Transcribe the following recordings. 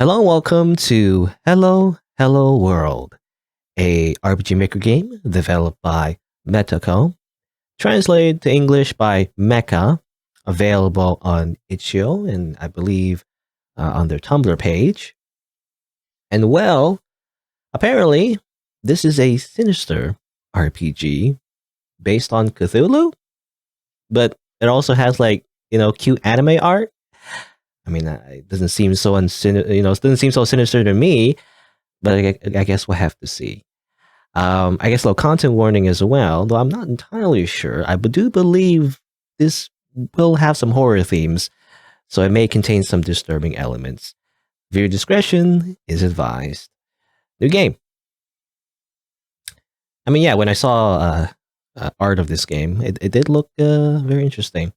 Hello and welcome to Hello World, a RPG Maker game developed by Metoko, translated to English by Mecha, available on itch.io and I believe on their Tumblr page. And well, apparently this is a sinister RPG based on Cthulhu, but it also has cute anime art. I mean, it doesn't seem so it doesn't seem so sinister to me, but I guess we'll have to see. I guess a little content warning as well, though I'm not entirely sure. I do believe this will have some horror themes, so it may contain some disturbing elements. Viewer discretion is advised. New game. I mean, yeah, when I saw art of this game, it did look very interesting.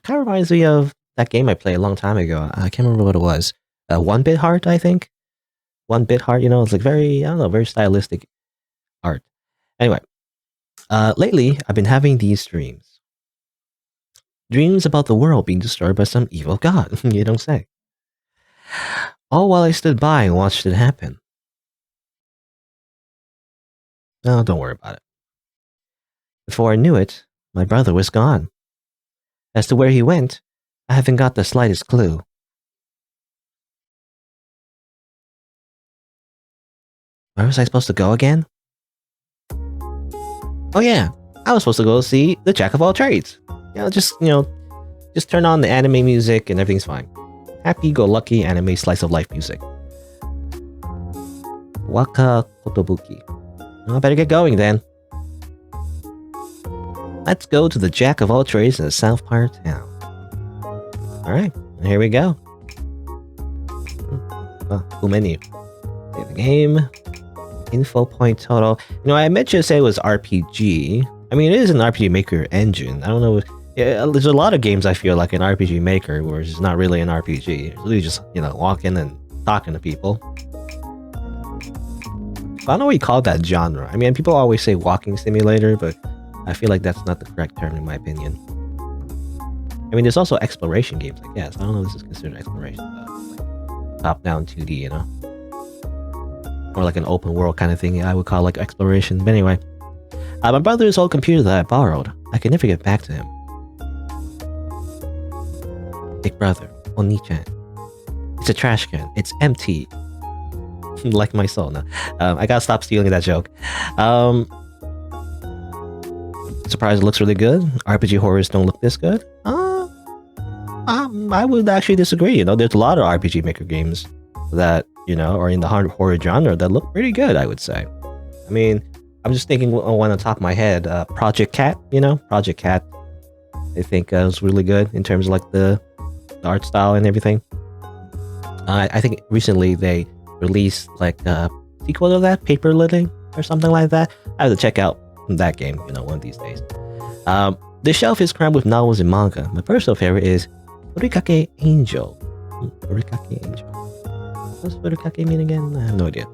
Kind of reminds me of that game I played a long time ago. I can't remember what it was. One Bit Heart, I think. One Bit Heart, it's like very stylistic art. Anyway, lately I've been having these dreams. Dreams about the world being destroyed by some evil god, you don't say. All while I stood by and watched it happen. No, don't worry about it. Before I knew it, my brother was gone. As to where he went, I haven't got the slightest clue. Where was I supposed to go again? Oh yeah, I was supposed to go see the Jack of all trades. Just turn on the anime music and everything's fine. Happy-go-lucky anime slice of life music. Waka Kotobuki. I better get going then. Let's go to the Jack of all trades in the south part of town. Alright, here we go. Cool menu. Save the game. Info point total. I meant to say it was RPG. I mean, it is an RPG Maker engine. I don't know. There's a lot of games I feel like an RPG Maker where it's not really an RPG. It's really just, walking and talking to people. I don't know what you call that genre. I mean, people always say walking simulator, but I feel like that's not the correct term in my opinion. I mean, there's also exploration games, I guess. I don't know if this is considered exploration, though. Top-down 2D, Or like an open world kind of thing I would call like exploration. But anyway, my brother's old computer that I borrowed, I can never get back to him. Big brother, Oni-chan. It's a trash can. It's empty. Like my soul. No. I gotta stop stealing that joke. Surprised it looks really good. RPG horrors don't look this good. I would actually disagree. There's a lot of RPG Maker games that, are in the horror genre that look pretty good, I would say. I mean, I'm just thinking on the top of my head, Project Cat, Project Cat, I think was really good in terms of like the art style and everything. I think recently they released like a sequel to that, Paper Living or something like that. I have to check out that game, one of these days. The shelf is crammed with novels and manga. My personal favorite is Furikake Angel. Furikake Angel. What does Furikake mean again? I have no idea.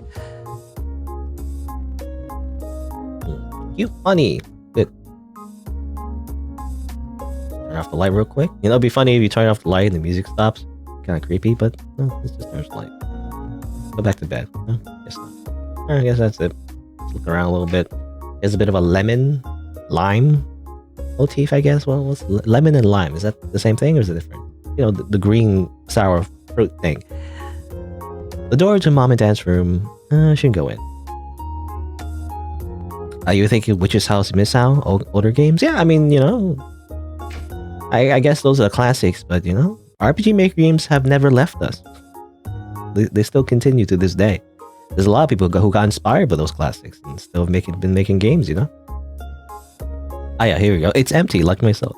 Cute honey. Good. Turn off the light real quick. It'd be funny if you turn off the light and the music stops. Kind of creepy, but let's just turn the light. Go back to bed. No, guess not. Alright, I guess that's it. Let's look around a little bit. There's a bit of a lemon, lime motif, I guess. Well, what's lemon and lime? Is that the same thing or is it different? The green sour fruit thing. The door to mom and dad's room. Shouldn't go in. Are you thinking Witch's House Miss Out? Older games? Yeah, I mean, I guess those are classics, but RPG Maker games have never left us. They still continue to this day. There's a lot of people who got inspired by those classics and still been making games, Ah yeah, here we go. It's empty, like myself.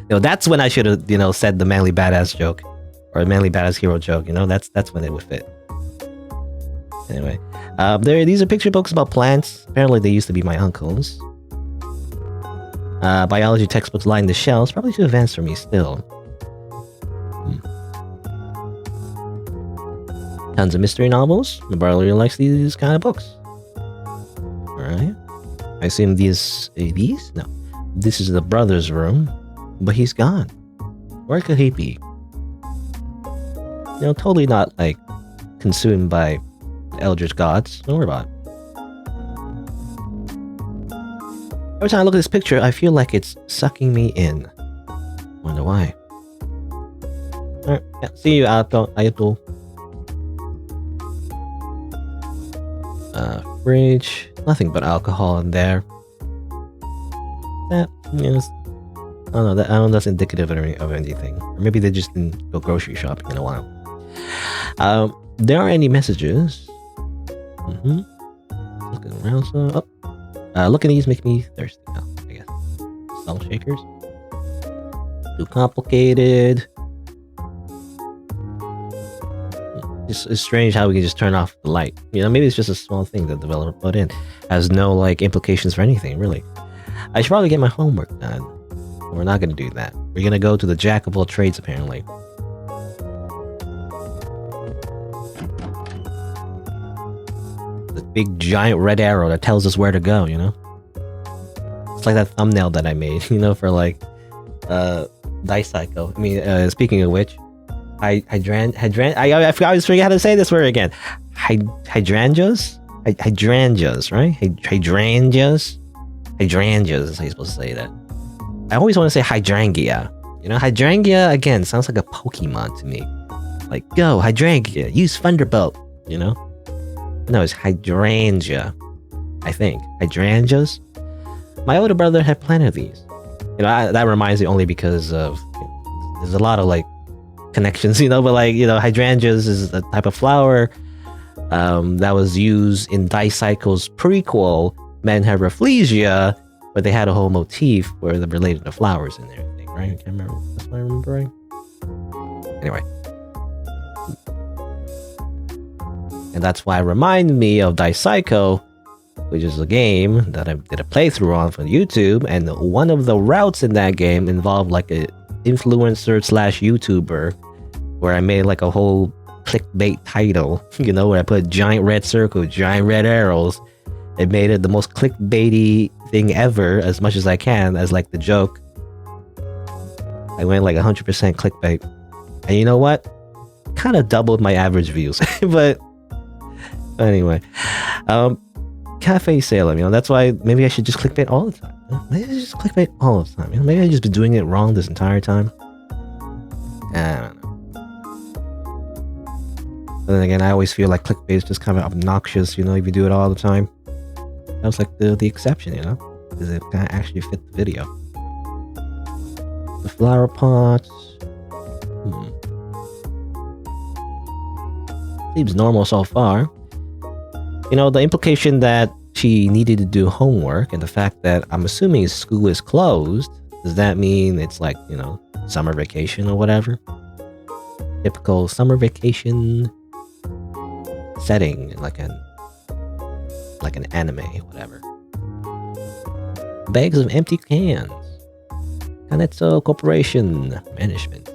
That's when I should have, said the manly badass joke. Or a manly badass hero joke, that's when it would fit. Anyway. These are picture books about plants. Apparently they used to be my uncle's. Biology textbooks line the shelves. Probably too advanced for me still. Tons of mystery novels. My brother really likes these kind of books. Alright. I assume these? No. This is the brother's room. But he's gone. Where could he be? Totally not like consumed by eldritch gods. Don't worry about it. Every time I look at this picture, I feel like it's sucking me in. Wonder why. Alright, yeah, see you, Ayato. Fridge. Nothing but alcohol in there. That, yes. I don't know, I don't know, that's indicative of anything. Or maybe they just didn't go grocery shopping in a while. There aren't any messages. Looking around, so... Oh. Look at these make me thirsty now, I guess. Salt shakers. Too complicated. It's strange how we can just turn off the light. You know, maybe it's just a small thing that the developer put in. Has no, like, implications for anything, really. I should probably get my homework done. We're not going to do that. We're going to go to the jack of all trades, apparently. The big giant red arrow that tells us where to go, you know? It's like that thumbnail that I made, you know, for, like, Dice Psycho. I mean, speaking of which, I always forget how to say this word again. Hydrangeas, right? Hydrangeas is how you're supposed to say that. I always want to say hydrangea. You know, hydrangea again sounds like a Pokemon to me. Like, go hydrangea, use Thunderbolt. You know, no, it's hydrangea. I think hydrangeas. My older brother had plenty of these. You know, that reminds me only because of there's a lot of like connections, you know, but like, you know, hydrangeas is a type of flower that was used in Dice Cycle's prequel, Men Have Rafflesia, where they had a whole motif where they're related to flowers and everything, right? I can't remember. That's what I remember, right? Anyway. And that's why it reminded me of Dice Psycho, which is a game that I did a playthrough on from YouTube, and one of the routes in that game involved like a influencer slash YouTuber where I made like a whole clickbait title, you know, where I put a giant red circle, giant red arrows. It made it the most clickbaity thing ever, as much as I can, as like the joke. I went like 100% clickbait. And you know what? Kind of doubled my average views. But anyway, Cafe Salem, you know, that's why maybe I should just clickbait all the time. Maybe I should just clickbait all the time. You know, maybe I've just been doing it wrong this entire time. I don't know. But then again, I always feel like clickbait is just kind of obnoxious, you know, if you do it all the time. That was like the exception, you know, because it kind of actually fit the video. The flower pots. Seems normal so far. You know, the implication that she needed to do homework and the fact that I'm assuming school is closed, does that mean it's like, you know, summer vacation or whatever? Typical summer vacation setting, like an anime, whatever. Bags of empty cans. Kanetsu Corporation Management.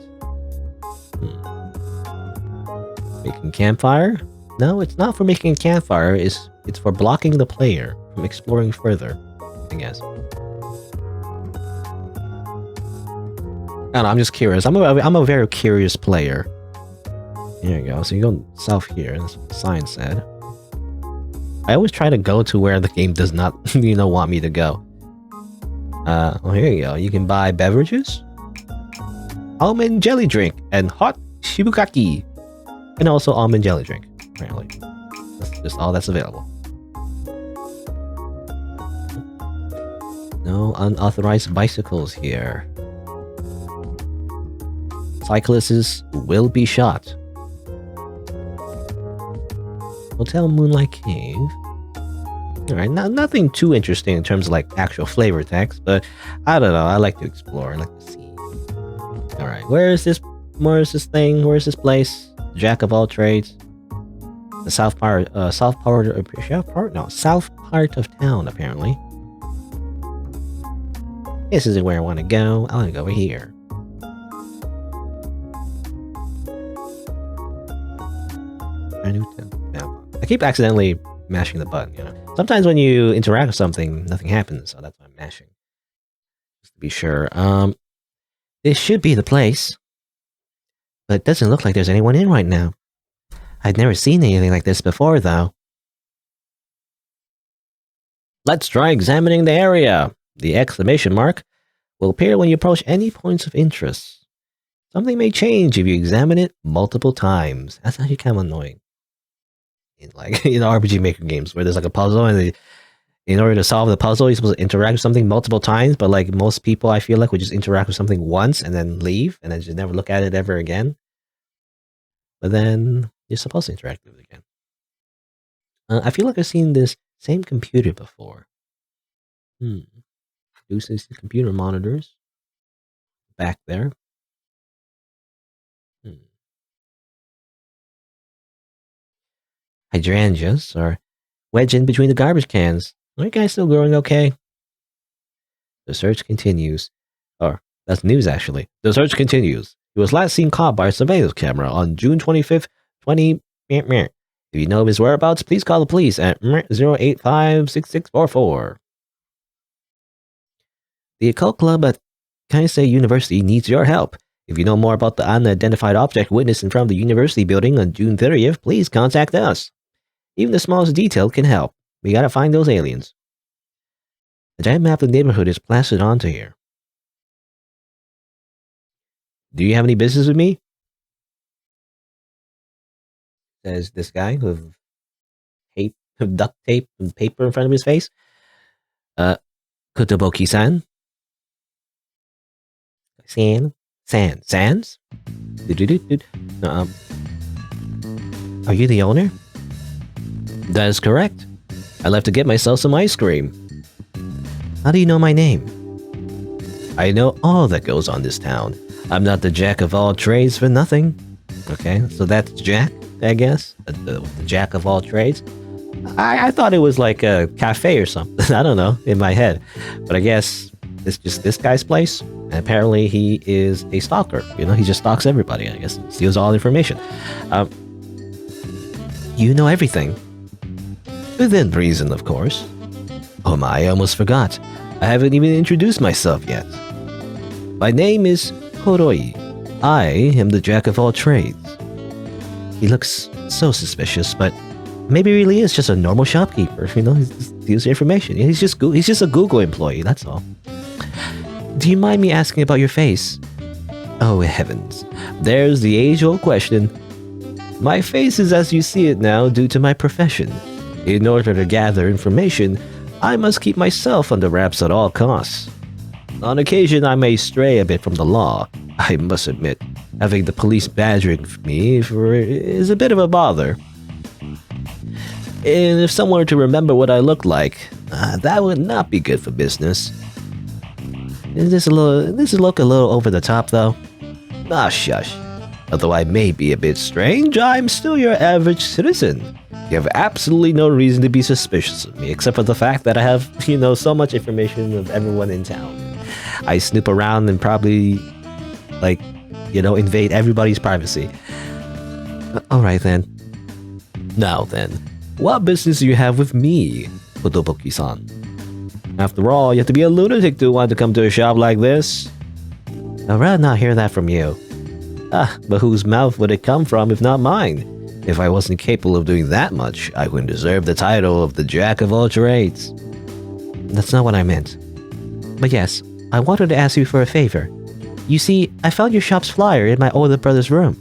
Making campfire? No, it's not for making a campfire. It's for blocking the player from exploring further, I guess. I don't know, I'm just curious. I'm a very curious player. Here you go. So you go south here. That's what the sign said. I always try to go to where the game does not, you know, want me to go. Well, here you go. You can buy beverages, almond jelly drink, and hot shibukaki, and also almond jelly drink. Apparently, that's just all that's available. No unauthorized bicycles here. Cyclists will be shot. Hotel Moonlight Cave. Alright, nothing too interesting in terms of like actual flavor text, but I don't know, I like to explore, I like to see. Alright, where is this thing? Where is this place? Jack of all trades. The south part of town, apparently. This isn't where I want to go. I want to go over here. I keep accidentally mashing the button, you know. Sometimes when you interact with something, nothing happens, so that's why I'm mashing. Just to be sure. This should be the place. But it doesn't look like there's anyone in right now. I'd never seen anything like this before, though. Let's try examining the area. The exclamation mark will appear when you approach any points of interest. Something may change if you examine it multiple times. That's actually kind of annoying. In RPG Maker games where there's like a puzzle and in order to solve the puzzle, you're supposed to interact with something multiple times, but like most people, I feel like, would just interact with something once and then leave and then just never look at it ever again. But then you're supposed to interact with it again. I feel like I've seen this same computer before. Produces the computer monitors back there. Hydrangeas are wedged in between the garbage cans. Are you guys still growing okay? The search continues. Or, that's news actually. The search continues. He was last seen caught by a surveillance camera on June 25th, 20... If you know of his whereabouts, please call the police at 085-6644. The Occult Club at Kansai University needs your help. If you know more about the unidentified object witnessed in front of the university building on June 30th, please contact us. Even the smallest detail can help. We gotta find those aliens. A giant map of the neighborhood is plastered onto here. Do you have any business with me? Says this guy with duct tape and paper in front of his face. Kotoboki-san? Sans? Are you the owner? That is correct. I left to get myself some ice cream. How do you know my name? I know all that goes on this town. I'm not the jack of all trades for nothing. Okay, so that's Jack, I guess? The jack of all trades? I thought it was like a cafe or something. I don't know, in my head. But I guess it's just this guy's place. And apparently he is a stalker. You know, he just stalks everybody, I guess. Steals all information. You know everything. Within reason, of course. Oh my, I almost forgot. I haven't even introduced myself yet. My name is Koroi. I am the jack of all trades. He looks so suspicious, but maybe he really is just a normal shopkeeper. You know, he steals information. He's just a Google employee, that's all. Do you mind me asking about your face? Oh heavens. There's the age-old question. My face is as you see it now due to my profession. In order to gather information, I must keep myself under wraps at all costs. On occasion, I may stray a bit from the law. I must admit, having the police badgering me is a bit of a bother. And if someone were to remember what I look like, that would not be good for business. Does this look a little over the top, though? Ah, shush. Although I may be a bit strange, I'm still your average citizen. You have absolutely no reason to be suspicious of me, except for the fact that I have, so much information of everyone in town. I snoop around and probably, invade everybody's privacy. Alright then. Now then, what business do you have with me, Kotoboki-san? After all, you have to be a lunatic to want to come to a shop like this. I'd rather not hear that from you. But whose mouth would it come from if not mine? If I wasn't capable of doing that much, I wouldn't deserve the title of the Jack of all trades. That's not what I meant. But yes, I wanted to ask you for a favor. You see, I found your shop's flyer in my older brother's room.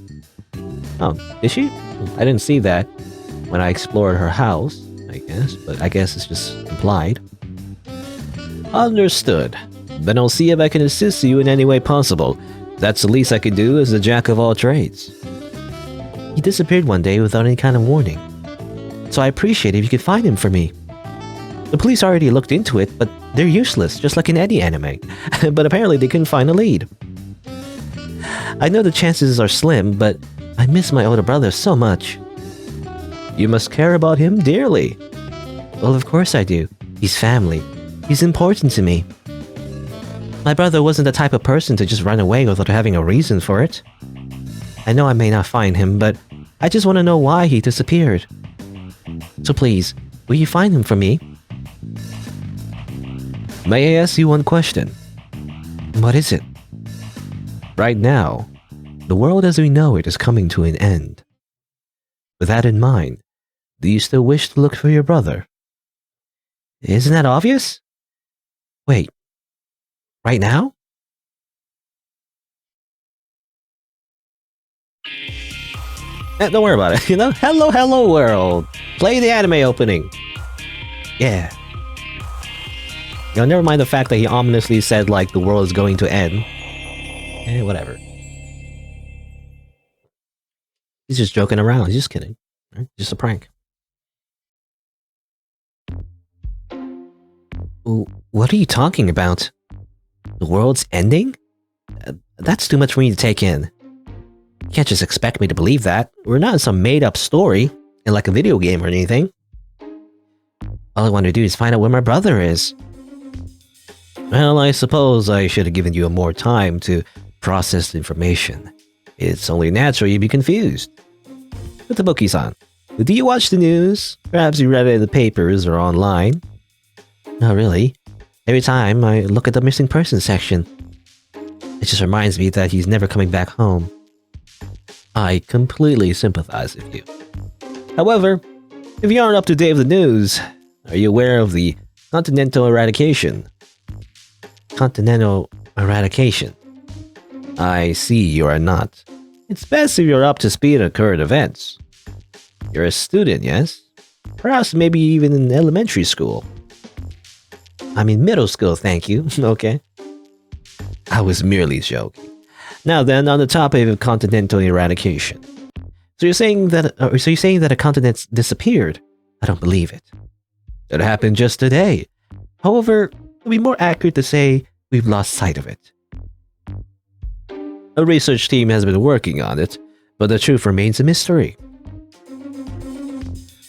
Oh, did she? I didn't see that when I explored her house, I guess, but I guess it's just implied. Understood. Then I'll see if I can assist you in any way possible. That's the least I can do as the Jack of all trades. He disappeared one day without any kind of warning. So I appreciate if you could find him for me. The police already looked into it, but they're useless, just like in any anime. But apparently they couldn't find a lead. I know the chances are slim, but I miss my older brother so much. You must care about him dearly. Well, of course I do. He's family. He's important to me. My brother wasn't the type of person to just run away without having a reason for it. I know I may not find him, but I just want to know why he disappeared. So please, will you find him for me? May I ask you one question? What is it? Right now, the world as we know it is coming to an end. With that in mind, do you still wish to look for your brother? Isn't that obvious? Wait, right now? Don't worry about it, Hello, hello, world! Play the anime opening! Yeah. Never mind the fact that he ominously said, like, the world is going to end. Whatever. He's just joking around, he's just kidding. Right? Just a prank. What are you talking about? The world's ending? That's too much for me to take in. You can't just expect me to believe that. We're not in some made-up story, in like a video game or anything. All I want to do is find out where my brother is. Well, I suppose I should have given you more time to process the information. It's only natural you'd be confused. Put the bookies on. Do you watch the news? Perhaps you read it in the papers or online. Not really. Every time I look at the missing person section, it just reminds me that he's never coming back home. I completely sympathize with you. However, if you aren't up to date with the news, are you aware of the continental eradication? Continental eradication. I see you are not. It's best if you're up to speed on current events. You're a student, yes? Perhaps maybe even in elementary school. I mean middle school, thank you. Okay. I was merely joking. Now then, on the topic of continental eradication. So you're saying that a continent disappeared? I don't believe it. It happened just today. However, it would be more accurate to say we've lost sight of it. A research team has been working on it, but the truth remains a mystery.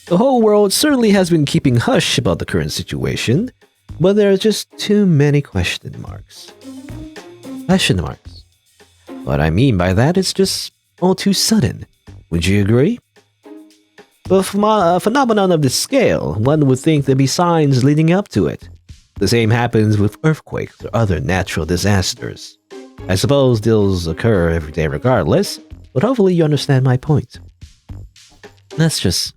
The whole world certainly has been keeping hush about the current situation, but there are just too many question marks. Question marks. What I mean by that is just all too sudden. Would you agree? But from a phenomenon of this scale, one would think there'd be signs leading up to it. The same happens with earthquakes or other natural disasters. I suppose those occur every day regardless, but hopefully you understand my point. That's just...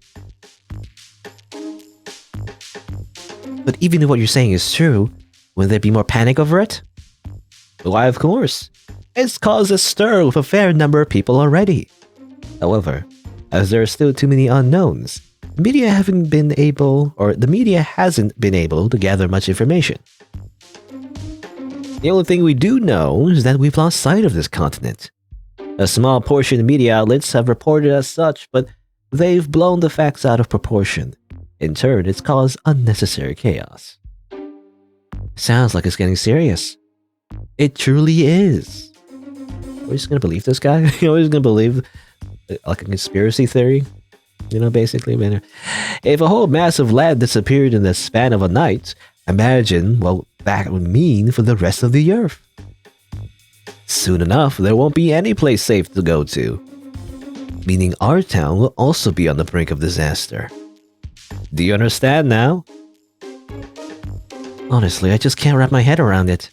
But even if what you're saying is true, wouldn't there be more panic over it? Why, of course. It's caused a stir with a fair number of people already. However, as there are still too many unknowns, the media hasn't been able to gather much information. The only thing we do know is that we've lost sight of this continent. A small portion of media outlets have reported as such, but they've blown the facts out of proportion. In turn, it's caused unnecessary chaos. Sounds like it's getting serious. It truly is. Are we just gonna believe this guy? Are we just gonna believe like a conspiracy theory? Basically. If a whole massive land disappeared in the span of a night, imagine what that would mean for the rest of the Earth. Soon enough, there won't be any place safe to go to. Meaning our town will also be on the brink of disaster. Do you understand now? Honestly, I just can't wrap my head around it.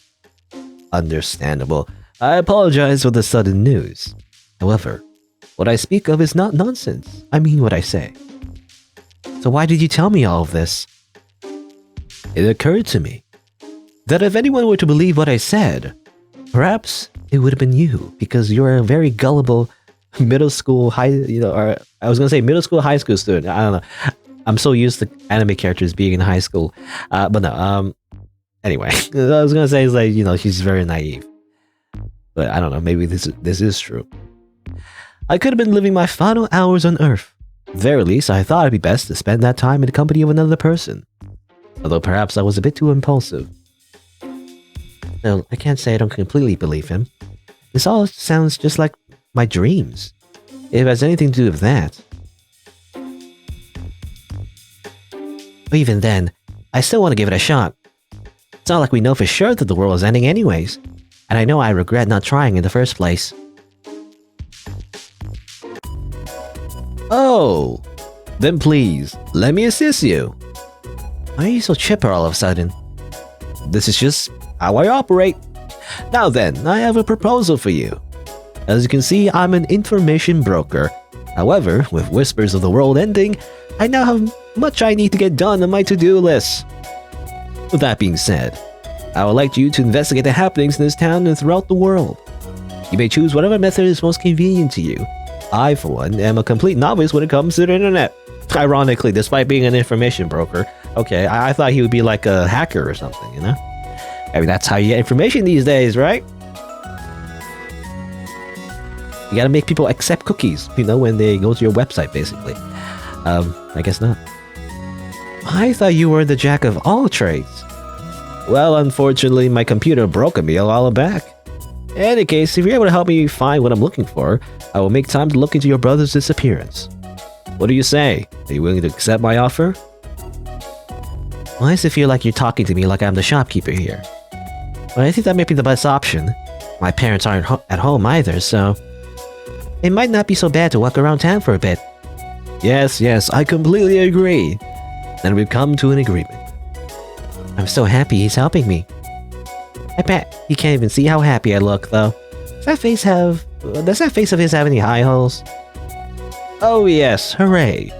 Understandable. I apologize for the sudden news. However, what I speak of is not nonsense. I mean what I say. So why did you tell me all of this? It occurred to me that if anyone were to believe what I said, perhaps it would have been you, because you're a very gullible middle school, high school student. I don't know. I'm so used to anime characters being in high school. But no, anyway, what I was gonna say is like, she's very naive. But I don't know, maybe this is true. I could have been living my final hours on Earth. At the very least, I thought it'd be best to spend that time in the company of another person. Although perhaps I was a bit too impulsive. No, I can't say I don't completely believe him. This all sounds just like my dreams. If it has anything to do with that. But even then, I still want to give it a shot. It's not like we know for sure that the world is ending anyways. And I know I regret not trying in the first place. Oh! Then please, let me assist you. Why are you so chipper all of a sudden? This is just how I operate. Now then, I have a proposal for you. As you can see, I'm an information broker, However, with whispers of the world ending, I now have much I need to get done on my to-do list. With that being said, I would like you to investigate the happenings in this town and throughout the world. You may choose whatever method is most convenient to you. I, for one, am a complete novice when it comes to the internet. Ironically, despite being an information broker, okay, I thought he would be like a hacker or something, you know? I mean, that's how you get information these days, right? You gotta make people accept cookies, you know, when they go to your website, basically. I guess not. I thought you were the jack of all trades. Well, unfortunately, my computer broke on me a while back. In any case, if you're able to help me find what I'm looking for, I will make time to look into your brother's disappearance. What do you say? Are you willing to accept my offer? Why does it feel like you're talking to me like I'm the shopkeeper here? Well, I think that may be the best option. My parents aren't at home either, so it might not be so bad to walk around town for a bit. Yes, I completely agree. Then we've come to an agreement. I'm so happy he's helping me. I bet he can't even see how happy I look, though. Does that face of his have any eye holes? Oh yes, hooray.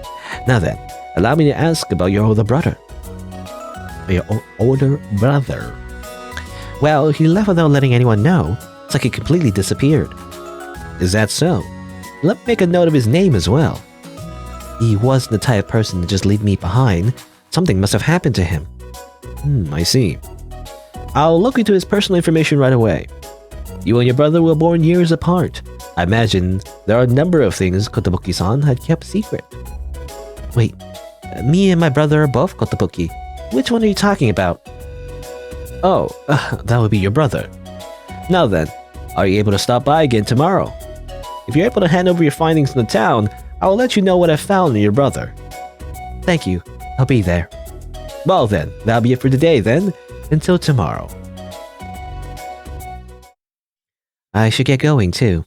Now then, allow me to ask about your older brother. Your older brother? Well, he left without letting anyone know. It's like he completely disappeared. Is that so? Let me make a note of his name as well. He wasn't the type of person to just leave me behind. Something must have happened to him. I see. I'll look into his personal information right away. You and your brother were born years apart. I imagine there are a number of things Kotobuki-san had kept secret. Wait, me and my brother are both Kotobuki. Which one are you talking about? Oh, that would be your brother. Now then, are you able to stop by again tomorrow? If you're able to hand over your findings in the town, I will let you know what I found in your brother. Thank you. I'll be there. Well then, that'll be it for today then. Until tomorrow. I should get going too.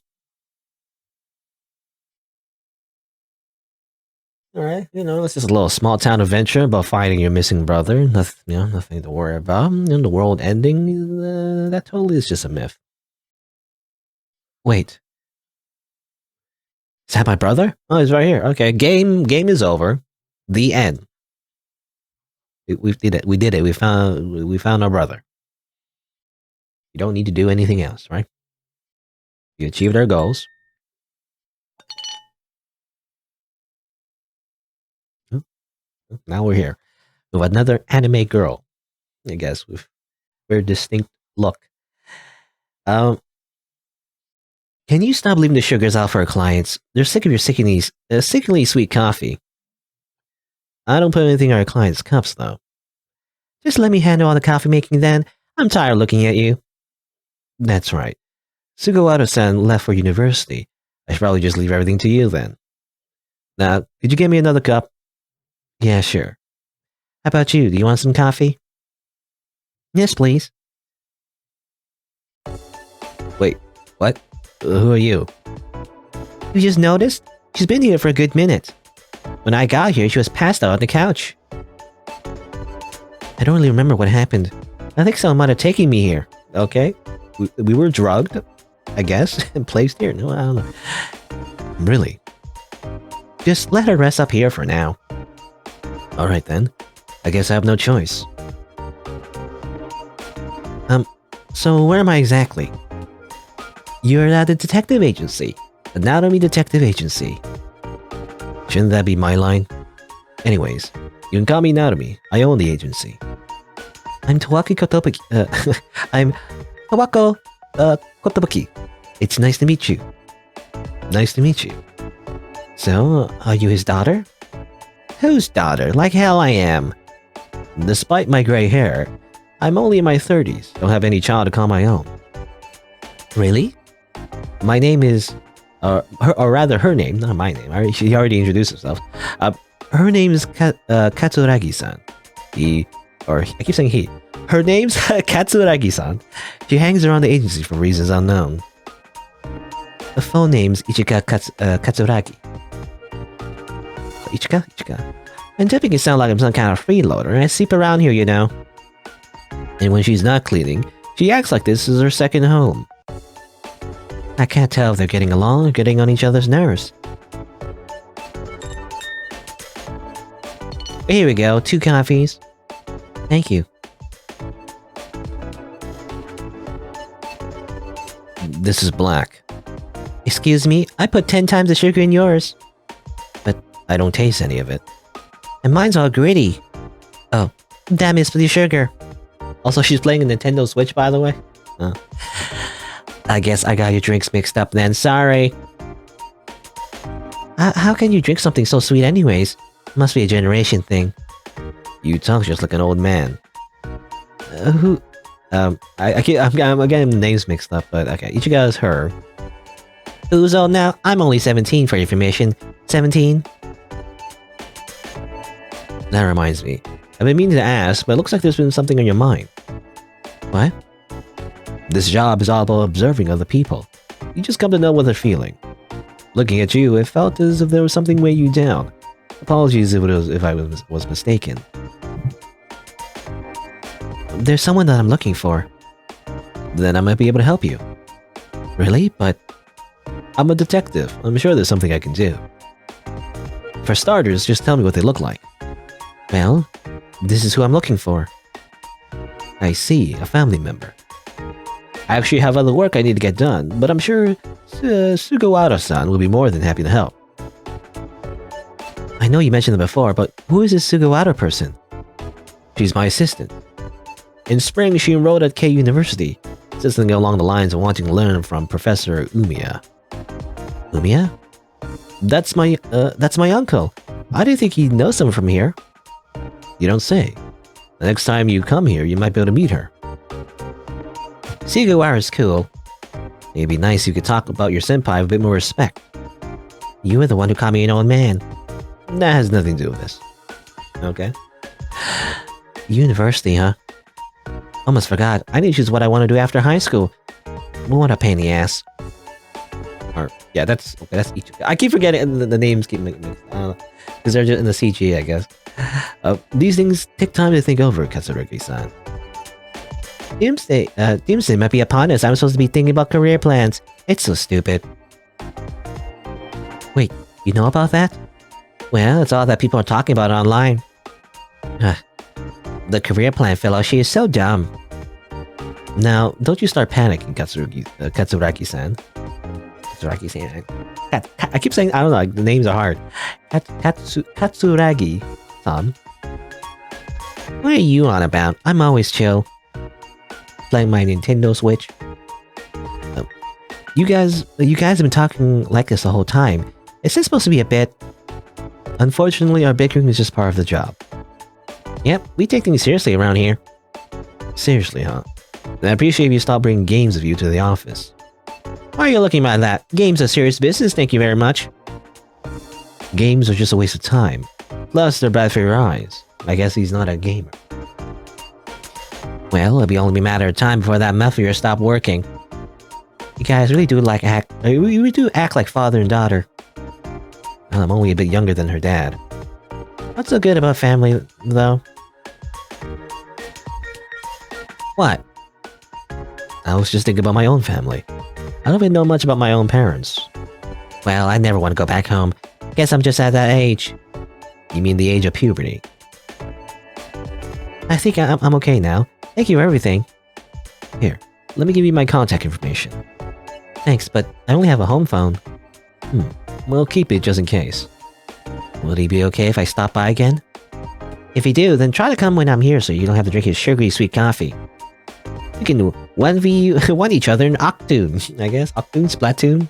Alright, it's just a little small town adventure about finding your missing brother. Nothing to worry about. The world ending, that totally is just a myth. Wait. Is that my brother? Oh, he's right here. Okay, game is over. The end. We did it. We did it. We found our brother. You don't need to do anything else, right? We achieved our goals. Now we're here with another anime girl, I guess, with very distinct look. Can you stop leaving the sugars out for our clients? They're sick of your sickeningly sweet coffee. I don't put anything in our clients' cups, though. Just let me handle all the coffee making then. I'm tired of looking at you. That's right. Sugawara-san left for university. I should probably just leave everything to you then. Now, could you get me another cup? Yeah, sure. How about you? Do you want some coffee? Yes, please. Wait, what? Who are you? You just noticed? She's been here for a good minute. When I got here, she was passed out on the couch. I don't really remember what happened. I think someone might have taken me here. Okay. We were drugged, I guess, and placed here. No, I don't know. Really? Just let her rest up here for now. Alright then. I guess I have no choice. So where am I exactly? You're at the detective agency. Anatomy Detective Agency. Shouldn't that be my line? Anyways, you can call me Anatomy. I own the agency. I'm Tawaki Kotobuki. I'm Tawako Kotobuki. It's nice to meet you. Nice to meet you. So, are you his daughter? Whose daughter? Like hell I am. Despite my gray hair, I'm only in my 30s. Don't have any child to call my own. Really? My name is... or rather her name, not my name. She already introduced herself. Her name is Katsuragi-san. I keep saying he. Her name's Katsuragi-san. She hangs around the agency for reasons unknown. The full name's Ichika Katsuragi. Ichika? I'm tipping it sound like I'm some kind of freeloader. I sleep around here, you know. And when she's not cleaning, she acts like this is her second home. I can't tell if they're getting along or getting on each other's nerves. Here we go, 2 coffees. Thank you. This is black. Excuse me, I put 10 times the sugar in yours. But I don't taste any of it. And mine's all gritty. Oh, damn it's the sugar. Also, she's playing a Nintendo Switch, by the way. I guess I got your drinks mixed up then, sorry. How can you drink something so sweet anyways? Must be a generation thing. You talk just like an old man. Who? I'm getting the names mixed up, but okay. Ichigo is her. Who's old now? I'm only 17 for your information. 17? That reminds me. I've been meaning to ask, but it looks like there's been something on your mind. What? This job is all about observing other people. You just come to know what they're feeling. Looking at you, it felt as if there was something weighing you down. Apologies if I was mistaken. There's someone that I'm looking for. Then I might be able to help you. Really? But I'm a detective. I'm sure there's something I can do. For starters, just tell me what they look like. Well, this is who I'm looking for. I see, a family member. I actually have other work I need to get done, but I'm sure Sugawara-san will be more than happy to help. I know you mentioned it before, but who is this Sugawara person? She's my assistant. In spring, she enrolled at K University, something along the lines of wanting to learn from Professor Umiya. Umiya? That's my uncle. I didn't think he'd know someone from here. You don't say. The next time you come here, you might be able to meet her. Sugawara's cool. It'd be nice if you could talk about your senpai with a bit more respect. You were the one who called me an old man. That has nothing to do with this. Okay. University, huh? Almost forgot. I need to choose what I want to do after high school. What a pain in the ass. Or, yeah, that's each. I keep forgetting the names keep mixed. Because they're just in the CG, I guess. These things take time to think over, Katsurugi-san. Doomsday might be upon us. I'm supposed to be thinking about career plans. It's so stupid. Wait, you know about that? Well, it's all that people are talking about online. The career plan fellow, she is so dumb. Now, don't you start panicking, Katsuragi-san. Katsuragi-san. I keep saying, I don't know, like, the names are hard. Katsuragi-san. What are you on about? I'm always chill. Playing my Nintendo Switch. You guys have been talking like this the whole time. Is this supposed to be a bit? Unfortunately, our bickering is just part of the job. Yep, we take things seriously around here. Seriously, huh? I appreciate if you stop bringing games of you to the office. Why are you looking at that? Games are serious business, thank you very much. Games are just a waste of time. Plus, they're bad for your eyes. I guess he's not a gamer. Well, it'll be only a matter of time before that meth of yours stop working. You guys really do act like father and daughter. Well, I'm only a bit younger than her dad. What's so good about family, though? What? I was just thinking about my own family. I don't even know much about my own parents. Well, I never want to go back home. Guess I'm just at that age. You mean the age of puberty? I think I'm okay now. Thank you for everything. Here, let me give you my contact information. Thanks, but I only have a home phone. Well, keep it just in case. Will he be okay if I stop by again? If you do, then try to come when I'm here so you don't have to drink his sugary sweet coffee. You can 1v1 each other in Octoon, I guess. Octoon, Splatoon.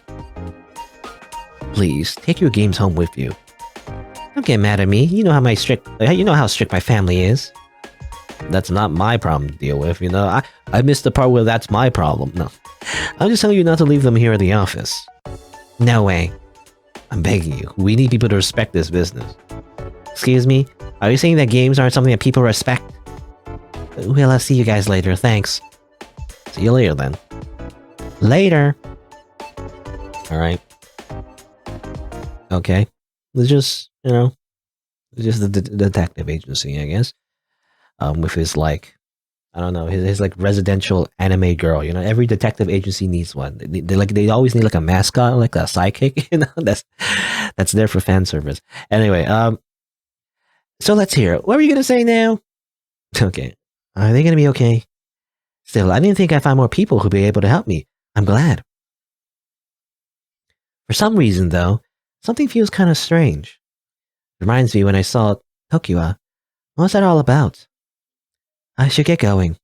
Please, take your games home with you. Don't get mad at me. You know how strict my family is. That's not my problem to deal with, you know. I missed the part where that's my problem. No. I'm just telling you not to leave them here at the office. No way. I'm begging you. We need people to respect this business. Excuse me? Are you saying that games aren't something that people respect? Well, I'll see you guys later. Thanks. See you later, then. Later! Alright. Okay. It's just, it's just the detective agency, I guess. With his, like, I don't know, his like, residential anime girl, every detective agency needs one. They always need, like, a mascot, like a sidekick, that's there for fan service. Anyway, So let's hear it. What were you going to say now? Okay. Are they going to be okay? Still, I didn't think I'd find more people who'd be able to help me. I'm glad. For some reason, though, something feels kind of strange. Reminds me when I saw Tokiwa. What's that all about? I should get going.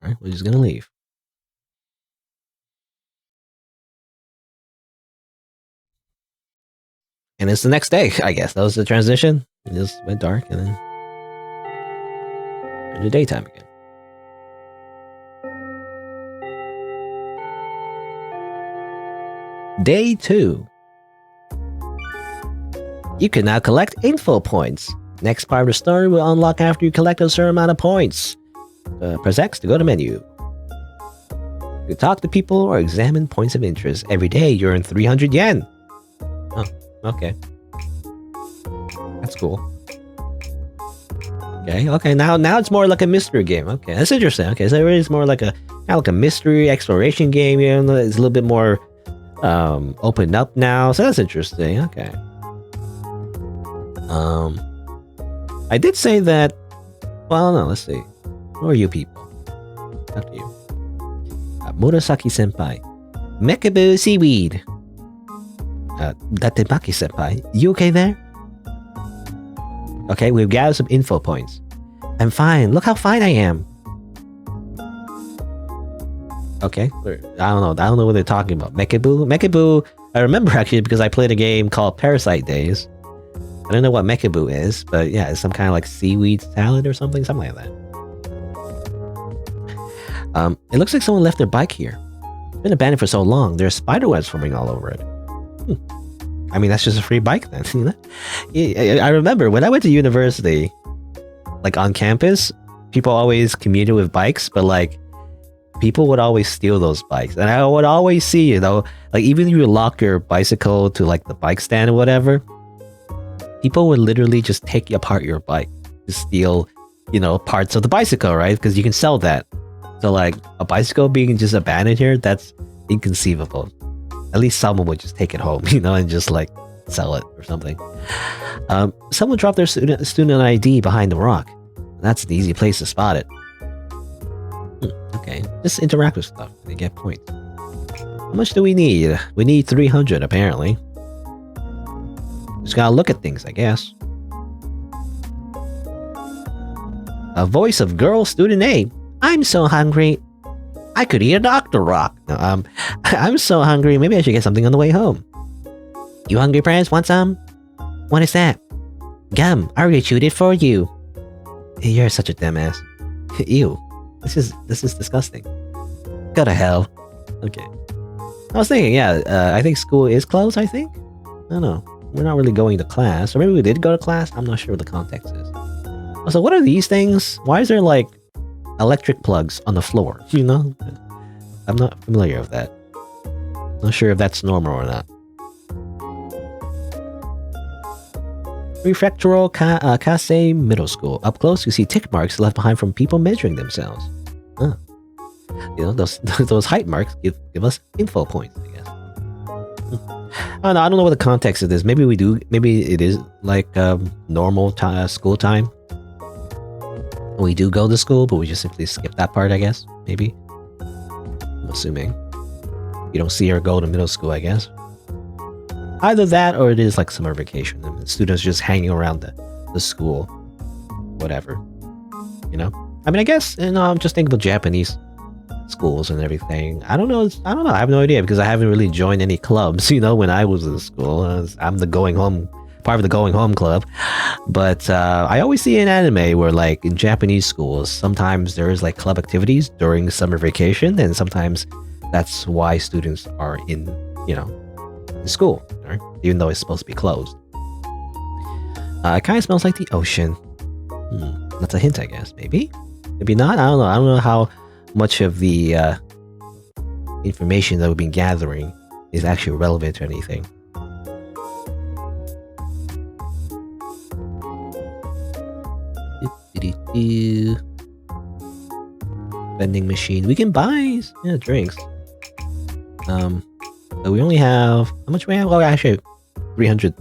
Alright, we're just gonna leave. And it's the next day, I guess. That was the transition. It just went dark and then into daytime again. Day 2. You can now collect info points. Next part of the story will unlock after you collect a certain amount of points. Press X to go to menu. You talk to people or examine points of interest. Every day you earn 300 yen. Oh, okay. That's cool. Okay, now it's more like a mystery game. Okay, that's interesting. Okay, so it is more like a kind of like a mystery exploration game. You know, it's a little bit more opened up now. So that's interesting. Okay. I did say that. Well, no. Let's see. Who are you people? Talk to you. Murasaki senpai, Mekabu seaweed. Datemaki senpai, you okay there? Okay, we've gathered some info points. I'm fine. Look how fine I am. Okay, I don't know what they're talking about. Mekabu. I remember actually because I played a game called Parasite Days. I don't know what Mekabu is, but yeah, it's some kind of like seaweed salad or something like that. It looks like someone left their bike here. It's been abandoned for so long. There's spider webs forming all over it. I mean, that's just a free bike then. I remember when I went to university, like on campus, people always commuted with bikes, but like people would always steal those bikes. And I would always see, like even if you lock your bicycle to like the bike stand or whatever, people would literally just take apart your bike to steal, parts of the bicycle, right? Because you can sell that. So like a bicycle being just abandoned here, that's inconceivable. At least someone would just take it home, and just like sell it or something. Someone dropped their student ID behind the rock. That's an easy place to spot it. Okay, just interact with stuff. They get points. How much do we need? We need 300 apparently. Just gotta look at things, I guess. A voice of girl student A. I'm so hungry. I could eat a Dr. Rock. No, I'm so hungry. Maybe I should get something on the way home. You hungry, Prince? Want some? What is that? Gum. I already chewed it for you. You're such a dumbass. Ew. This is disgusting. Go to hell. Okay. I was thinking, I think school is closed, I think? I don't know. We're not really going to class. Or maybe we did go to class. I'm not sure what the context is. Also, what are these things? Why is there like electric plugs on the floor? I'm not familiar with that. Not sure if that's normal or not. Prefectural Kase Middle School. Up close, you see tick marks left behind from people measuring themselves. Huh. Those height marks give us info points, I guess. I don't know what the context of this. Maybe we do. Maybe it is like normal school time. We do go to school, but we just simply skip that part, I guess. Maybe. I'm assuming. You don't see her go to middle school, I guess. Either that or it is like summer vacation. And students just hanging around the school. Whatever. I mean, I guess, I'm just thinking about Japanese schools and everything. I don't know. I have no idea because I haven't really joined any clubs, when I was in school. I'm the part of the going home club. But I always see in anime where like in Japanese schools, sometimes there is like club activities during summer vacation. And sometimes that's why students are in school, right? Even though it's supposed to be closed. It kind of smells like the ocean. That's a hint, I guess. Maybe not. I don't know. I don't know how much of the information that we've been gathering is actually relevant to anything. Vending machine. We can buy drinks. But we only have... How much we have? Oh, actually, 300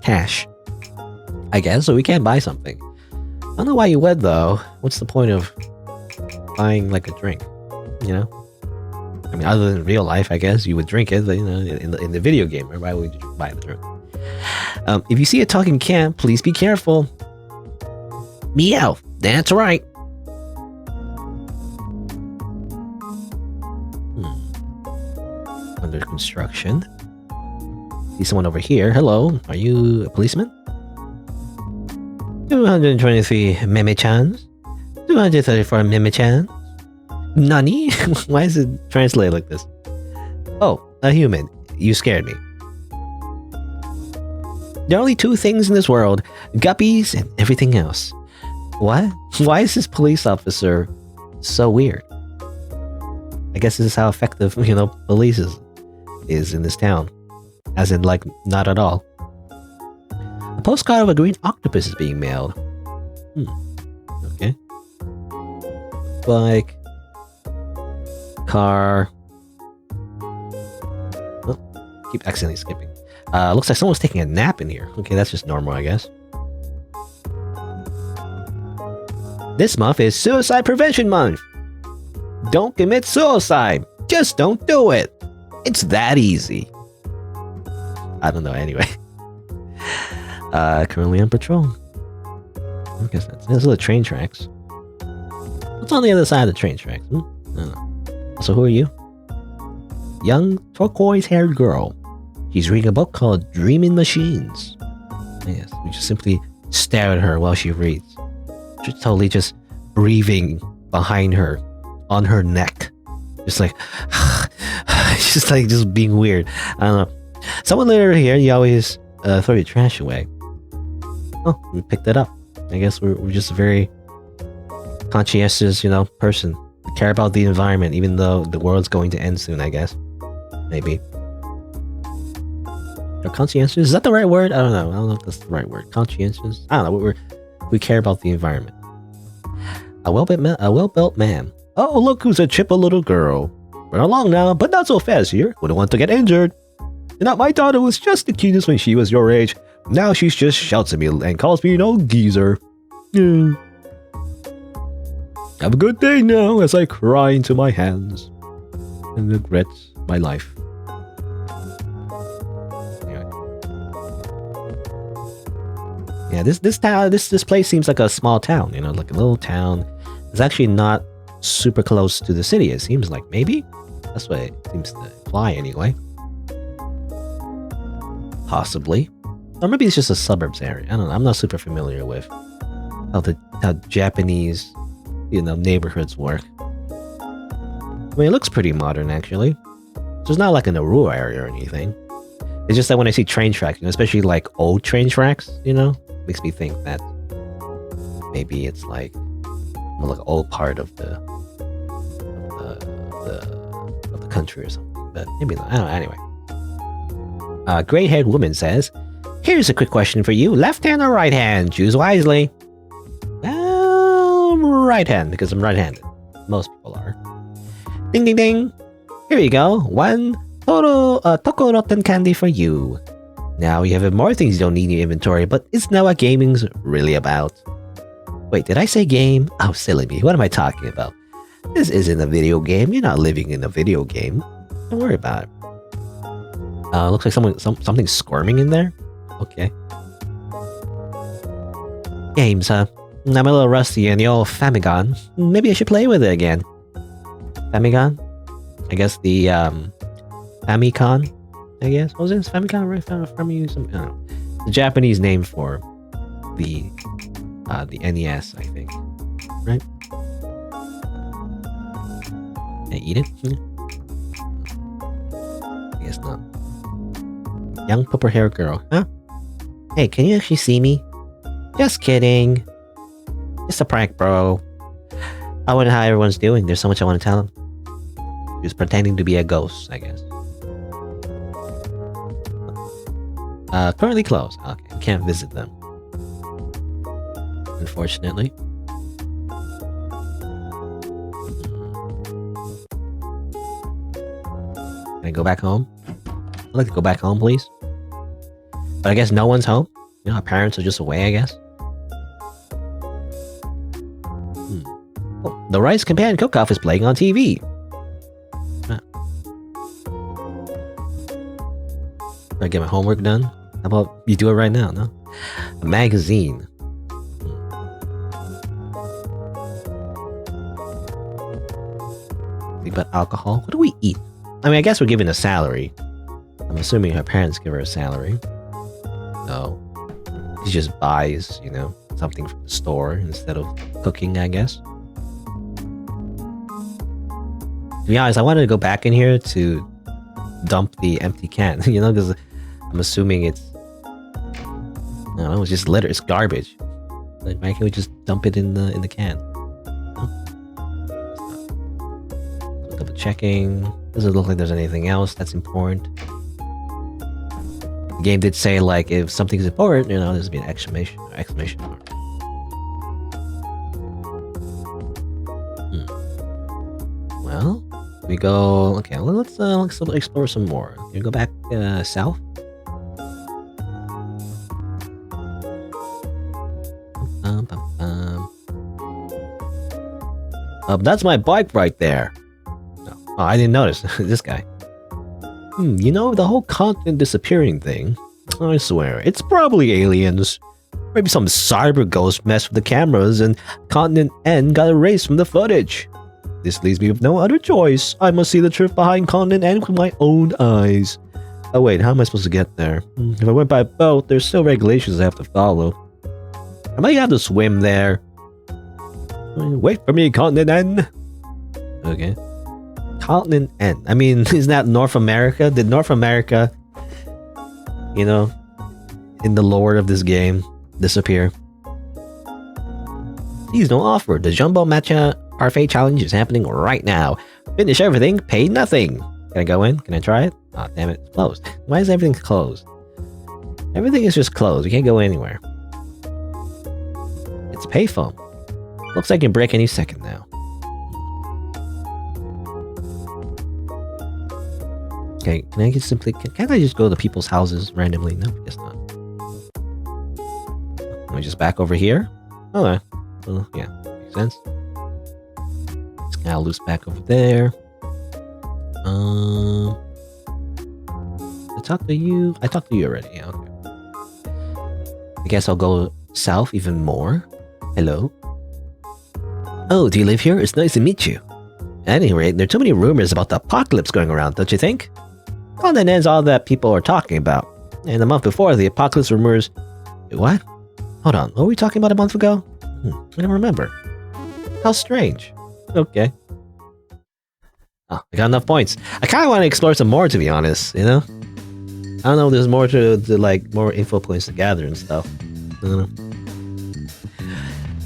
cash, I guess, so we can't buy something. I don't know why you would, though. What's the point of buying, like, a drink? You know? I mean, other than real life, I guess, you would drink it, you know, in the video game. Or why would you buy the drink? If you see a talking cat, please be careful. Meow. That's right. Under construction. See someone over here. Hello. Are you a policeman? 223 Mimi-chans. 234 Mimi-chans. Nani? Why is it translated like this? Oh, a human. You scared me. There are only two things in this world. Guppies and everything else. What? Why is this police officer so weird? I guess this is how effective, you know, police is in this town. As in, like, not at all. A postcard of a green octopus is being mailed. Okay. Like... Car... Oh, keep accidentally skipping. Looks like someone's taking a nap in here. Okay, that's just normal, I guess. This month is Suicide Prevention Month. Don't commit suicide. Just don't do it. It's that easy. I don't know, anyway. Currently on patrol. I guess those are the train tracks. What's on the other side of the train tracks? I don't know. So who are you? Young turquoise-haired girl. She's reading a book called Dreaming Machines. Yes, we just simply stare at her while she reads. She's totally just breathing behind her, on her neck. Just like, just like, just being weird. I don't know. Someone later here, you always throw your trash away. Oh, we picked it up. I guess we're just a very conscientious, you know, person. We care about the environment, even though the world's going to end soon, I guess. Maybe. Or conscientious? Is that the right word? I don't know. I don't know if that's the right word. Conscientious? I don't know. We care about the environment. A well-built man. Oh, look who's a chipper little girl. Run along now, but not so fast here. Wouldn't want to get injured. You know, my daughter was just the cutest when she was your age. Now she's just shouts at me and calls me an old geezer. Yeah. Have a good day now as I cry into my hands and regret my life. Anyway. Yeah, this place seems like a small town, you know, like a little town. It's actually not super close to the city, it seems like. Maybe? That's what it seems to imply anyway. Possibly. Or maybe it's just a suburbs area. I don't know. I'm not super familiar with how Japanese, you know, neighborhoods work. I mean, it looks pretty modern, actually. So it's not like in a rural area or anything. It's just that when I see train tracks, you know, especially like old train tracks, you know, makes me think that maybe it's like an old part of the country or something. But maybe not. I don't know. Anyway. A gray-haired woman says, "Here's a quick question for you. Left hand or right hand? Choose wisely." Right hand, because I'm right-handed. Most people are. Ding, ding, ding. Here you go. One total Toko Rotten candy for you. Now you have more things you don't need in your inventory, but it's not what gaming's really about. Wait, did I say game? Oh, silly me. What am I talking about? This isn't a video game. You're not living in a video game. Don't worry about it. Looks like something's squirming in there. Okay. Games, huh? I'm a little rusty in the old Famicom. Maybe I should play with it again. Famicom? I guess the Famicom. I guess. What was it? Famicom, right? Famicom. I don't know. The Japanese name for the NES, I think. Right? Can I eat it? I guess not. Young purple-haired girl. Huh? Hey, can you actually see me? Just kidding. Just a prank, bro. I wonder how everyone's doing. There's so much I want to tell them. She was pretending to be a ghost, I guess. Currently closed. Okay, can't visit them. Unfortunately. Can I go back home? like to go back home, please. But I guess no one's home. You know, our parents are just away, I guess. Oh, the Rice Companion Cook-Off is playing on TV. I get my homework done. How about you do it right now, no? A magazine. Think about alcohol. What do we eat? I mean, I guess we're given a salary. I'm assuming her parents give her a salary. No. She just buys, you know, something from the store instead of cooking, I guess. To be honest, I wanted to go back in here to dump the empty can, you know, because I'm assuming it's, I don't know, it's just litter, it's garbage. Like, why can't we just dump it in the can? So double checking. Doesn't look like there's anything else that's important. The game did say, like, if something's important, you know, there's be an exclamation mark. Well, we go. Okay, well, let's explore some more. Can we go back south? That's my bike right there. Oh, I didn't notice. This guy. You know, the whole continent disappearing thing, I swear, it's probably aliens. Maybe some cyber ghost messed with the cameras and Continent N got erased from the footage. This leaves me with no other choice. I must see the truth behind Continent N with my own eyes. Oh wait, how am I supposed to get there? If I went by boat, there's still regulations I have to follow. I might have to swim there. Wait for me, Continent N. Okay. Continent N. I mean, isn't that North America? Did North America, you know, in the lore of this game, disappear? Please don't offer. The Jumbo Matcha Parfait Challenge is happening right now. Finish everything, pay nothing. Can I go in? Can I try it? Oh, damn it. It's closed. Why is everything closed? Everything is just closed. We can't go anywhere. It's a payphone. Looks like it can break any second now. Okay, can I just simply... Can't I just go to people's houses randomly? No, I guess not. Let me just back over here. Okay. Well, yeah, makes sense. Just kind of loose back over there. I talked to you. I talked to you already. Yeah, okay. I guess I'll go south even more. Hello. Oh, do you live here? It's nice to meet you. At any rate, there are too many rumors about the apocalypse going around, don't you think? Continent N's all that people are talking about. And the month before, the apocalypse rumors... What? Hold on, what were we talking about a month ago? I don't remember. How strange. Okay. Oh, I got enough points. I kind of want to explore some more, to be honest, you know? I don't know if there's more to like, more info points to gather and stuff. I don't know.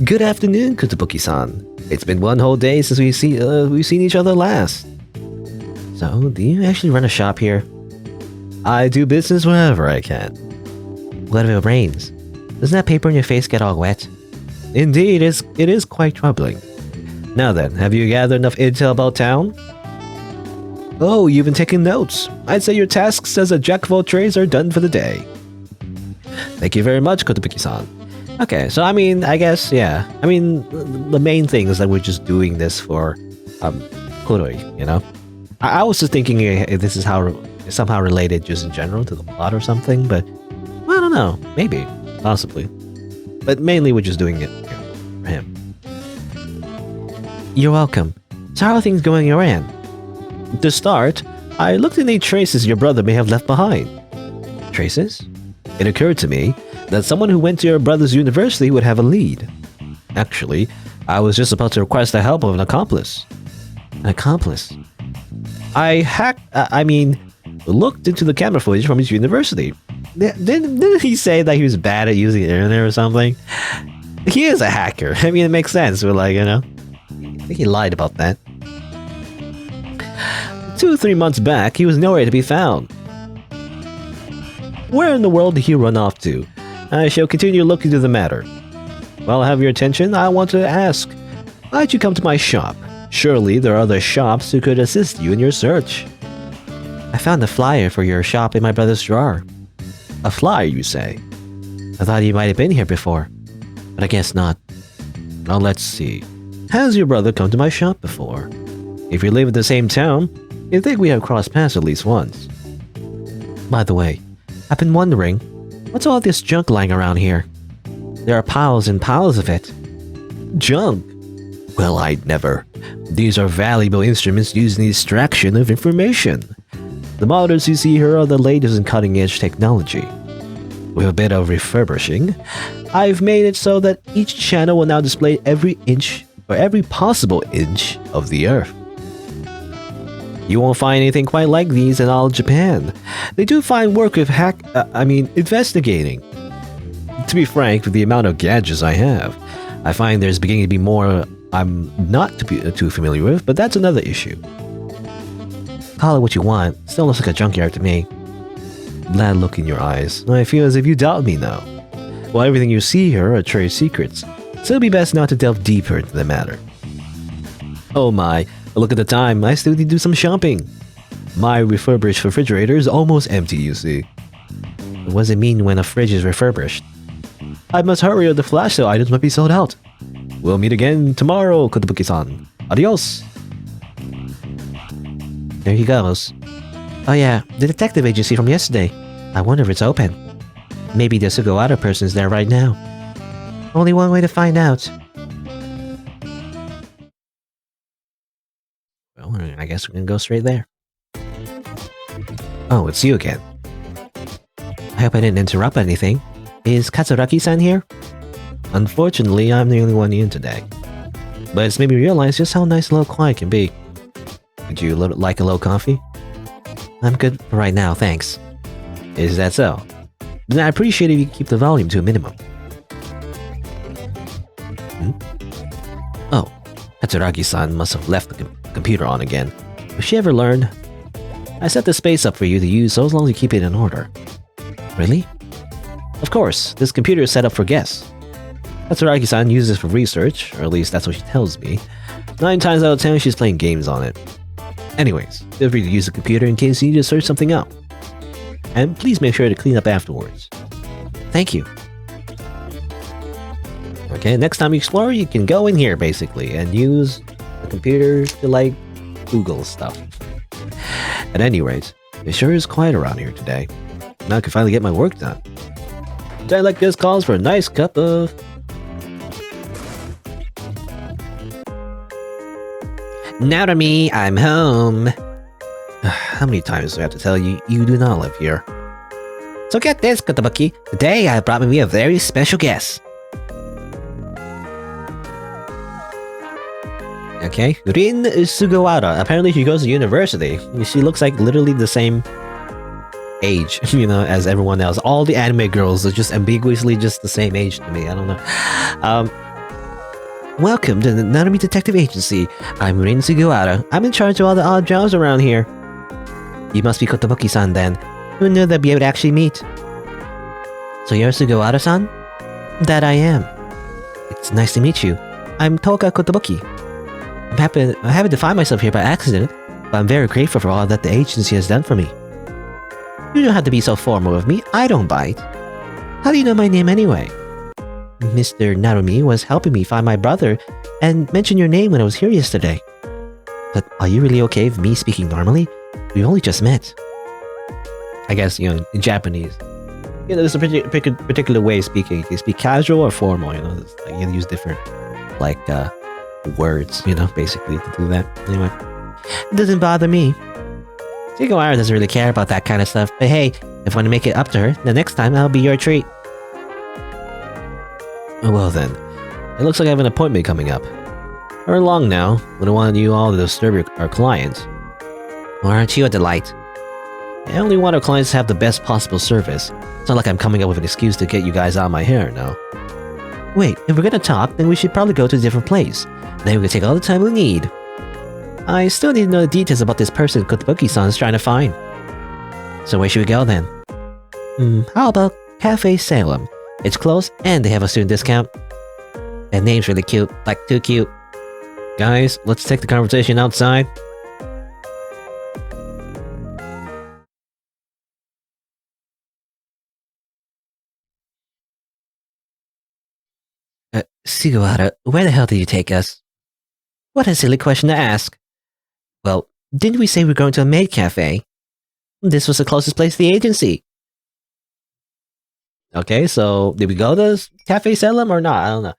Good afternoon, Kutabuki-san. It's been one whole day since we've seen each other last. So, do you actually run a shop here? I do business wherever I can. What if it rains? Doesn't that paper in your face get all wet? Indeed, it is quite troubling. Now then, have you gathered enough intel about town? Oh, you've been taking notes. I'd say your tasks as a jack of all trades are done for the day. Thank you very much, Kotobuki-san. Okay, so I mean, I guess, yeah. I mean, the main thing is that we're just doing this for, Kuroi, you know? I was just thinking if this is somehow related just in general to the plot or something, but well, I don't know. Maybe. Possibly. But mainly we're just doing it for him. You're welcome. So how are things going your end? To start, I looked at any traces your brother may have left behind. Traces? It occurred to me that someone who went to your brother's university would have a lead. Actually, I was just about to request the help of an accomplice. An accomplice? I looked into the camera footage from his university. Didn't he say that he was bad at using the internet or something? He is a hacker. I mean, it makes sense. But like, you know, I think he lied about that. 2 or 3 months back, he was nowhere to be found. Where in the world did he run off to? I shall continue looking into the matter. While I have your attention, I want to ask, why'd you come to my shop? Surely there are other shops who could assist you in your search. I found a flyer for your shop in my brother's drawer. A flyer, you say? I thought you might have been here before, but I guess not. Now let's see. Has your brother come to my shop before? If you live in the same town, you'd think we have crossed paths at least once. By the way, I've been wondering, what's all this junk lying around here? There are piles and piles of it. Junk? Well, I'd never. These are valuable instruments used in the extraction of information. The monitors you see here are the latest in cutting-edge technology. With a bit of refurbishing, I've made it so that each channel will now display every inch or every possible inch of the Earth. You won't find anything quite like these in all of Japan. They do fine work with investigating. To be frank, with the amount of gadgets I have, I find there's beginning to be more I'm not too familiar with, but that's another issue. Call it what you want, still looks like a junkyard to me. Glad look in your eyes. I feel as if you doubt me now. Well, everything you see here are trade secrets, so it'll be best not to delve deeper into the matter. Oh my, look at the time, I still need to do some shopping. My refurbished refrigerator is almost empty, you see. What does it mean when a fridge is refurbished? I must hurry or the flash sale items might be sold out. We'll meet again tomorrow, Kotobuki-san. Adios! There he goes. Oh yeah, the detective agency from yesterday. I wonder if it's open. Maybe the Sugawara person's there right now. Only one way to find out. Well, I guess we're gonna go straight there. Oh, it's you again. I hope I didn't interrupt anything. Is Katsuraki-san here? Unfortunately, I'm the only one in today. But it's made me realize just how nice a little quiet can be. Would you like a little coffee? I'm good for right now, thanks. Is that so? Then I appreciate if you keep the volume to a minimum. Oh, Katsuragi-san must have left the computer on again. If she ever learned, I set the space up for you to use so as long as you keep it in order. Really? Of course, this computer is set up for guests. Katsuragi-san uses it for research, or at least that's what she tells me. 9 times out of 10 she's playing games on it. Anyways, feel free to use the computer in case you need to search something up. And please make sure to clean up afterwards. Thank you. Okay, next time you explore, you can go in here basically and use the computer to like Google stuff. At any rate, it sure is quiet around here today. Now I can finally get my work done. A day like this calls for a nice cup of... Narumi, I'm home. How many times do I have to tell you, you do not live here? So get this, Kotobuki. Today I brought with me a very special guest. Okay, Rin Sugawara. Apparently she goes to university. She looks like literally the same age, as everyone else. All the anime girls are just ambiguously just the same age to me. I don't know. Welcome to the Narumi Detective Agency. I'm Rin Sugawara. I'm in charge of all the odd jobs around here. You must be Kotobuki-san then. Who knew they'd be able to actually meet? So you're Sugawara-san? That I am. It's nice to meet you. I'm Toka Kotobuki. I'm happy to find myself here by accident, but I'm very grateful for all that the agency has done for me. You don't have to be so formal with me. I don't bite. How do you know my name anyway? Mr. Narumi was helping me find my brother and mentioned your name when I was here yesterday. But are you really okay with me speaking normally? We've only just met. I guess, in Japanese, there's a particular way of speaking. You can speak casual or formal, you use different, words, basically, to do that. Anyway, it doesn't bother me. Sugawara doesn't really care about that kind of stuff, but hey, if I want to make it up to her, the next time I'll be your treat. Well then, it looks like I have an appointment coming up. We're long now, we don't want you all to disturb our clients. Well, aren't you a delight? I only want our clients to have the best possible service. It's not like I'm coming up with an excuse to get you guys out of my hair, no. Wait, if we're gonna talk, then we should probably go to a different place. Then we can take all the time we need. I still need to know the details about this person Kotobuki-san is trying to find. So where should we go then? How about Cafe Salem? It's close and they have a student discount. That name's really cute, like too cute. Guys, let's take the conversation outside. Sugawara, where the hell did you take us? What a silly question to ask. Well, didn't we say we were going to a maid cafe? This was the closest place to the agency. Okay, so did we go to Cafe Salem or not? I don't know.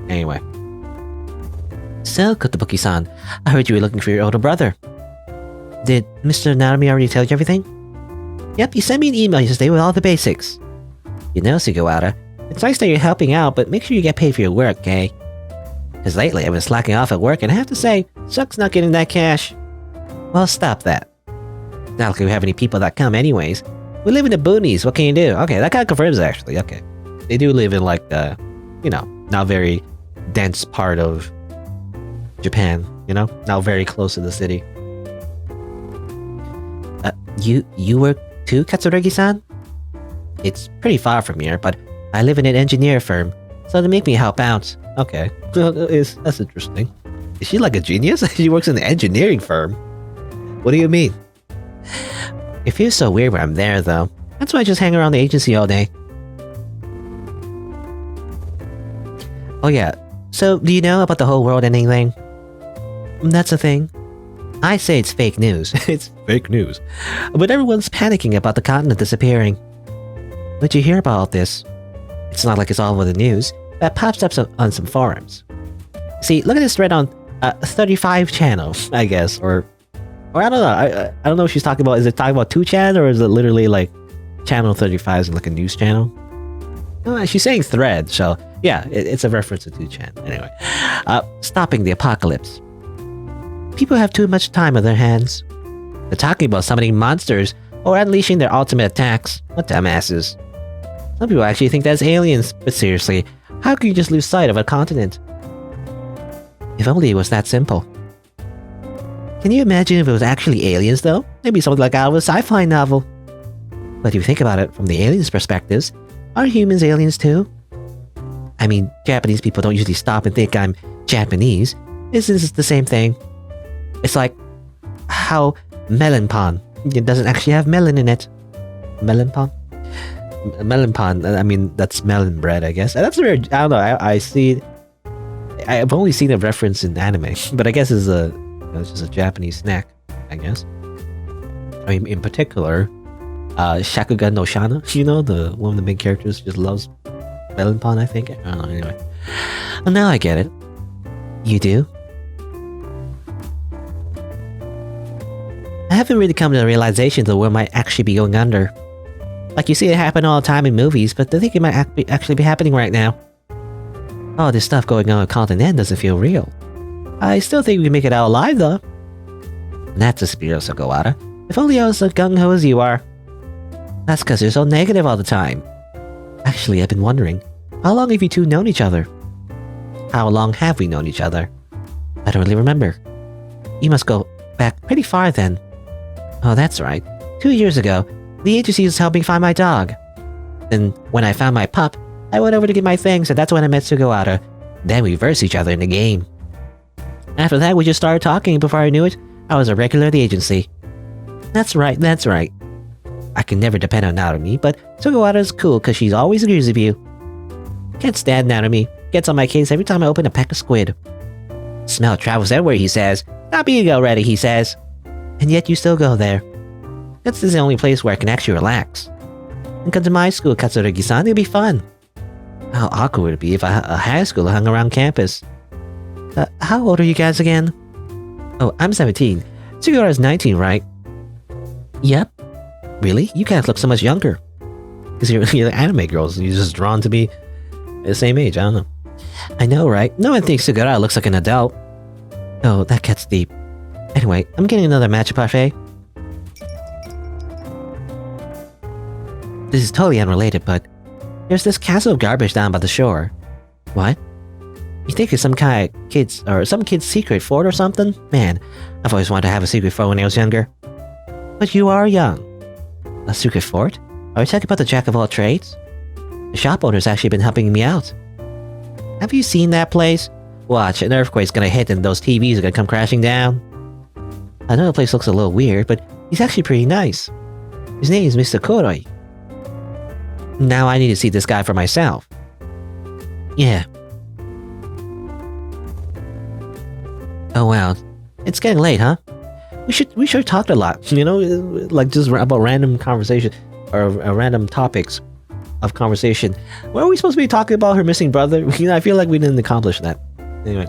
Anyway. So, Kotobuki-san, I heard you were looking for your older brother. Did Mr. Narumi already tell you everything? Yep, he sent me an email yesterday with all the basics. You know, Sugawara, it's nice that you're helping out, but make sure you get paid for your work, okay? Because lately I've been slacking off at work, and I have to say, sucks not getting that cash. Well, stop that. Not like we have any people that come anyways. We live in the boonies, what can you do? Okay, that kind of confirms it, actually, okay. They do live in, like, the, you know, not very dense part of Japan, you know? Not very close to the city. You work too, Katsuragi-san? It's pretty far from here, but I live in an engineer firm, so they make me help out. Okay, that's interesting. Is she like a genius? She works in the engineering firm. What do you mean? It feels so weird when I'm there, though. That's why I just hang around the agency all day. Oh yeah, so do you know about the whole world ending thing? That's a thing. I say it's fake news. It's fake news. But everyone's panicking about the continent disappearing. Where'd you hear about all this? It's not like it's all over the news. That pops up on some forums. See, look at this thread on 35 channels, I guess, or I don't know. I don't know what she's talking about. Is it talking about 2chan, or is it literally like channel 35 is like a news channel? She's saying thread, so yeah, it's a reference to 2chan. Anyway, stopping the apocalypse. People have too much time on their hands. They're talking about summoning monsters or unleashing their ultimate attacks. What dumbasses. Some people actually think that's aliens, but seriously, how can you just lose sight of a continent? If only it was that simple. Can you imagine if it was actually aliens, though? Maybe something like out of a sci-fi novel. But if you think about it from the aliens' perspectives, are humans aliens too? I mean, Japanese people don't usually stop and think I'm Japanese. Isn't this the same thing? It's like how melon pan. It doesn't actually have melon in it. Melon pan? Melon pan, I mean, that's melon bread, I guess. And that's very, I don't know, I see, I've only seen a reference in anime, but I guess it's just a Japanese snack, I guess. I mean, in particular, Shakugan no Shana, you know, one of the main characters just loves melon pan, I think. I don't know, anyway. Well, now I get it. You do? I haven't really come to the realization the world might actually be going under. Like you see it happen all the time in movies, but I think it might actually be happening right now. All this stuff going on at Continent doesn't feel real. I still think we can make it out alive, though. That's the spirit, Sugawara. If only I was as gung-ho as you are. That's because you're so negative all the time. Actually, I've been wondering, how long have you two known each other? How long have we known each other? I don't really remember. You must go back pretty far then. Oh, that's right. 2 years ago, the agency was helping find my dog. Then, when I found my pup, I went over to get my things, and that's when I met Sugawara. Then we versed each other in the game. After that, we just started talking. Before I knew it, I was a regular at the agency. That's right, that's right. I can never depend on Narumi, but Sugawara's cool because she's always agrees with you. Can't stand Narumi. Gets on my case every time I open a pack of squid. Smell travels everywhere, he says. Not being already, he says. And yet you still go there. That's the only place where I can actually relax. And come to my school, Katsuragi-san, it'll be fun. How awkward would it be if a high schooler hung around campus? How old are you guys again? Oh, I'm 17. Sugawara's 19, right? Yep. Really? You guys look so much younger. Because you're anime girls, and you're just drawn to be the same age, I don't know. I know, right? No one thinks Sugawara looks like an adult. Oh, that gets deep. Anyway, I'm getting another matcha parfait. This is totally unrelated, but there's this castle of garbage down by the shore. What? You think it's some kid's secret fort or something? Man, I've always wanted to have a secret fort when I was younger. But you are young. A secret fort? Are you talking about the jack of all trades? The shop owner's actually been helping me out. Have you seen that place? Watch, an earthquake's gonna hit and those TVs are gonna come crashing down. I know the place looks a little weird, but he's actually pretty nice. His name is Mr. Koroi. Now I need to see this guy for myself. Yeah. Oh wow. It's getting late, huh? We should talk a lot, you know, like just about random conversation or random topics of conversation. Were we supposed to be talking about her missing brother? You know, I feel like we didn't accomplish that. Anyway,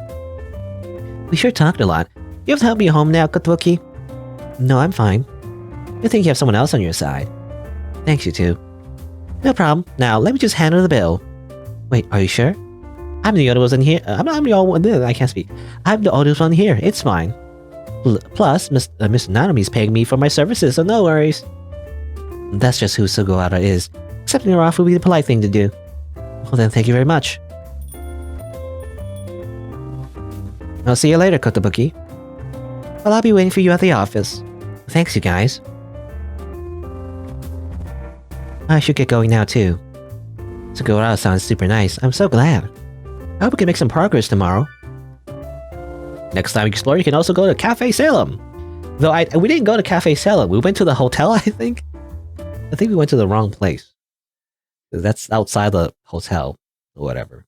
we sure talked a lot. You have to help me home now, Cthulhu? No, I'm fine. You think you have someone else on your side? Thanks, you two. No problem. Now let me just handle the bill. Wait, are you sure? I'm the oldest one here. I'm the only one. I can't speak. I'm the oldest one here. It's fine. Plus, Miss Naname's paying me for my services, so no worries. That's just who Sugawara is. Accepting her offer would be the polite thing to do. Well then, thank you very much. I'll see you later, Kotobuki. Well, I'll be waiting for you at the office. Thanks, you guys. I should get going now, too. Sugawara sounds super nice. I'm so glad. I hope we can make some progress tomorrow. Next time you explore, you can also go to Cafe Salem. Though we didn't go to Cafe Salem. We went to the hotel, I think. I think we went to the wrong place. That's outside the hotel or whatever.